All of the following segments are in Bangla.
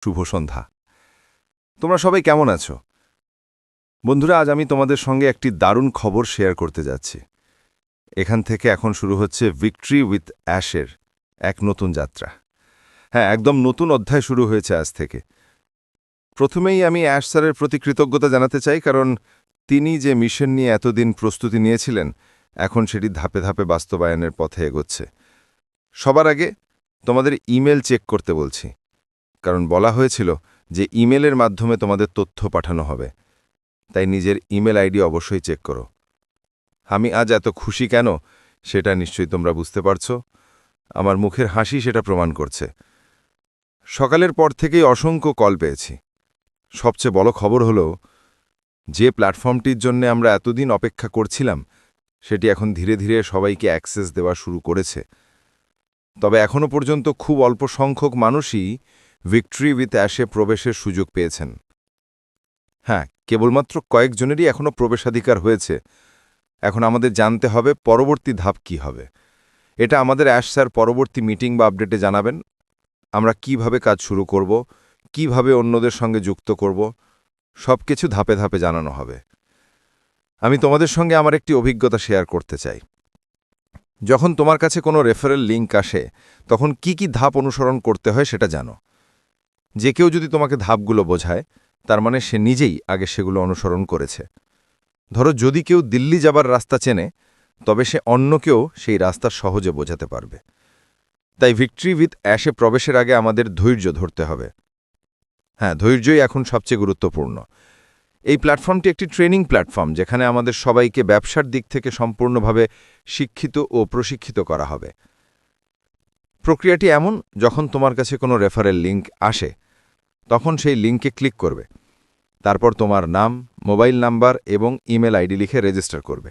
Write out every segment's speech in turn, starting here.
শুভ সন্ধ্যা। তোমরা সবাই কেমন আছো? বন্ধুরা, আজ আমি তোমাদের সঙ্গে একটি দারুণ খবর শেয়ার করতে যাচ্ছি। এখান থেকে এখন শুরু হচ্ছে ভিক্টরি উইথ অ্যাশের এক নতুন যাত্রা। হ্যাঁ, একদম নতুন অধ্যায় শুরু হয়েছে আজ থেকে। প্রথমেই আমি অ্যাশ স্যারের প্রতি কৃতজ্ঞতা জানাতে চাই, কারণ তিনি যে মিশন নিয়ে এতদিন প্রস্তুতি নিয়েছিলেন, এখন সেটি ধাপে ধাপে বাস্তবায়নের পথে এগোচ্ছে। সবার আগে তোমাদের ইমেল চেক করতে বলছি, কারণ বলা হয়েছিল যে ইমেলের মাধ্যমে তোমাদের তথ্য পাঠানো হবে। তাই নিজের ইমেল আইডি অবশ্যই চেক করো। আমি আজ এত খুশি কেন, সেটা নিশ্চয়ই তোমরা বুঝতে পারছো। আমার মুখের হাসি সেটা প্রমাণ করছে। সকালের পর থেকেই অসংখ্য কল পেয়েছি। সবচেয়ে বড় খবর হলো, যে প্ল্যাটফর্মটির জন্য আমরা এতদিন অপেক্ষা করছিলাম, সেটি এখন ধীরে ধীরে সবাইকে অ্যাক্সেস দেওয়া শুরু করেছে। তবে এখনও পর্যন্ত খুব অল্প সংখ্যক মানুষই ভিক্টরি উইথ অ্যাশে প্রবেশের সুযোগ পেয়েছেন। হ্যাঁ, কেবলমাত্র কয়েকজনেরই এখনও প্রবেশাধিকার হয়েছে। এখন আমাদের জানতে হবে পরবর্তী ধাপ কি হবে। এটা আমাদের অ্যাশ স্যার পরবর্তী মিটিং বা আপডেটে জানাবেন। আমরা কিভাবে কাজ শুরু করব, কিভাবে অন্যদের সঙ্গে যুক্ত করব, সবকিছু ধাপে ধাপে জানানো হবে। আমি তোমাদের সঙ্গে আমার একটি অভিজ্ঞতা শেয়ার করতে চাই। যখন তোমার কাছে কোনো রেফারেল লিঙ্ক আসে, তখন কি কি ধাপ অনুসরণ করতে হয় সেটা জানো। যে কেউ যদি তোমাকে ধাপগুলো বোঝায়, তার মানে সে নিজেই আগে সেগুলো অনুসরণ করেছে। ধরো, যদি কেউ দিল্লি যাবার রাস্তা চেনে, তবে সে অন্যকেও সেই রাস্তা সহজে বোঝাতে পারবে। তাই ভিক্টরি উইথ অ্যাশে প্রবেশের আগে আমাদের ধৈর্য ধরতে হবে। হ্যাঁ, ধৈর্যই এখন সবচেয়ে গুরুত্বপূর্ণ। এই প্ল্যাটফর্মটি একটি ট্রেনিং প্ল্যাটফর্ম, যেখানে আমাদের সবাইকে ব্যবসার দিক থেকে সম্পূর্ণভাবে শিক্ষিত ও প্রশিক্ষিত করা হবে। প্রক্রিয়াটি এমন, যখন তোমার কাছে কোনো রেফারেল লিঙ্ক আসে, তখন সেই লিঙ্কে ক্লিক করবে। তারপর তোমার নাম, মোবাইল নাম্বার এবং ইমেল আইডি লিখে রেজিস্টার করবে।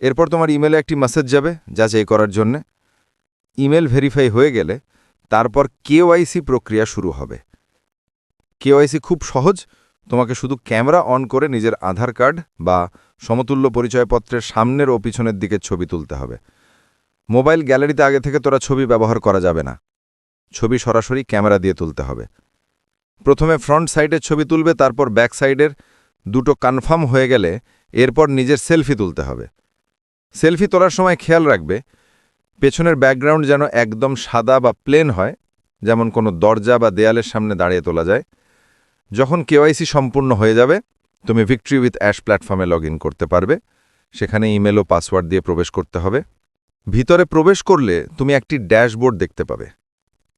এরপর তোমার ইমেলে একটি মেসেজ যাবে যাচাই করার জন্য। ইমেল ভেরিফাই হয়ে গেলে তারপর কেওয়াইসি প্রক্রিয়া শুরু হবে। কেওয়াইসি খুব সহজ। তোমাকে শুধু ক্যামেরা অন করে নিজের আধার কার্ড বা সমতুল্য পরিচয়পত্রের সামনের ও পিছনের দিকে ছবি তুলতে হবে। মোবাইল গ্যালারিতে আগে থেকে তোরা ছবি ব্যবহার করা যাবে না। ছবি সরাসরি ক্যামেরা দিয়ে তুলতে হবে। প্রথমে ফ্রন্ট সাইডের ছবি তুলবে, তারপর ব্যাক সাইডের। দুটো কনফার্ম হয়ে গেলে এরপর নিজের সেলফি তুলতে হবে। সেলফি তোলার সময় খেয়াল রাখবে, পেছনের ব্যাকগ্রাউন্ড যেন একদম সাদা বা প্লেন হয়, যেমন কোনো দরজা বা দেয়ালের সামনে দাঁড়িয়ে তোলা যায়। যখন কেওয়াইসি সম্পূর্ণ হয়ে যাবে, তুমি ভিক্টরি উইথ অ্যাশ প্ল্যাটফর্মে লগ করতে পারবে। সেখানে ইমেল ও পাসওয়ার্ড দিয়ে প্রবেশ করতে হবে। ভিতরে প্রবেশ করলে তুমি একটি ড্যাশবোর্ড দেখতে পাবে।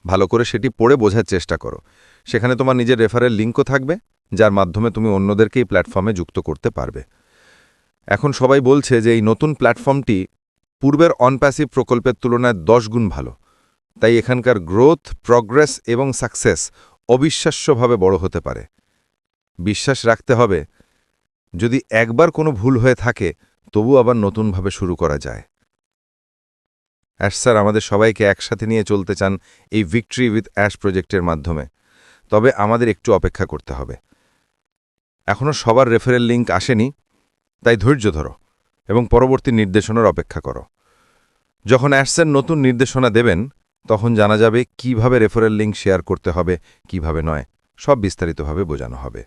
ভালো করে সেটি পড়ে বোঝার চেষ্টা করো। সেখানে তোমার নিজের রেফারেল লিঙ্কও থাকবে, যার মাধ্যমে তুমি অন্যদেরকে এই প্ল্যাটফর্মে যুক্ত করতে পারবে। এখন সবাই বলছে যে এই নতুন প্ল্যাটফর্মটি পূর্বের অনপ্যাসিভ প্রকল্পের তুলনায় 10 গুণ ভালো। তাই এখানকার গ্রোথ, প্রগ্রেস এবং সাকসেস অবিশ্বাস্যভাবে বড় হতে পারে। বিশ্বাস রাখতে হবে, যদি একবার কোনো ভুল হয়ে থাকে, তবু আবার নতুনভাবে শুরু করা যায়। অ্যাশ স্যার আমাদের সবাইকে একসাথে নিয়ে চলতে চান এই ভিক্টরি উইথ অ্যাশ প্রজেক্টের মাধ্যমে। তবে আমাদের একটু অপেক্ষা করতে হবে। এখনও সবার রেফারেল লিঙ্ক আসেনি, তাই ধৈর্য ধরো এবং পরবর্তী নির্দেশনার অপেক্ষা করো। যখন অ্যাশ স্যার নতুন নির্দেশনা দেবেন, তখন জানা যাবে কিভাবে রেফারেল লিঙ্ক শেয়ার করতে হবে, কিভাবে নয়, সব বিস্তারিতভাবে বোঝানো হবে।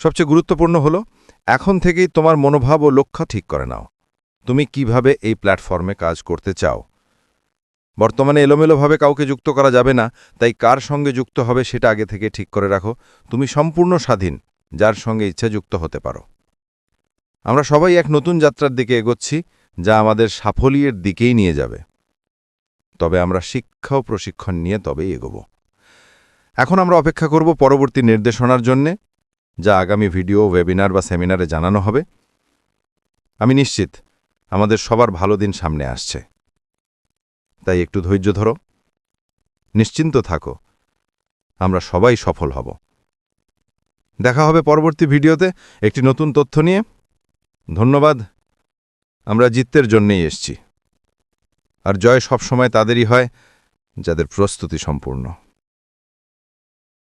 সবচেয়ে গুরুত্বপূর্ণ হলো, এখন থেকেই তোমার মনোভাব ও লক্ষ্য ঠিক করে নাও। তুমি কিভাবে এই প্ল্যাটফর্মে কাজ করতে চাও। বর্তমানে এলোমেলোভাবে কাউকে যুক্ত করা যাবে না, তাই কার সঙ্গে যুক্ত হবে সেটা আগে থেকে ঠিক করে রাখো। তুমি সম্পূর্ণ স্বাধীন, যার সঙ্গে ইচ্ছা যুক্ত হতে পারো। আমরা সবাই এক নতুন যাত্রার দিকে এগোচ্ছি, যা আমাদের সাফল্যের দিকেই নিয়ে যাবে। তবে আমরা শিক্ষা ও প্রশিক্ষণ নিয়ে তবেই এগোব। এখন আমরা অপেক্ষা করব পরবর্তী নির্দেশনার জন্যে, যা আগামী ভিডিও, ওয়েবিনার বা সেমিনারে জানানো হবে। আমি নিশ্চিত আমাদের সবার ভালো দিন সামনে আসছে। তাই একটু ধৈর্য ধরো, নিশ্চিন্ত থাকো, আমরা সবাই সফল হব। দেখা হবে পরবর্তী ভিডিওতে একটি নতুন তথ্য নিয়ে। ধন্যবাদ। আমরা জিততের জন্যেই এসছি, আর জয় সবসময় তাদেরই হয় যাদের প্রস্তুতি সম্পূর্ণ।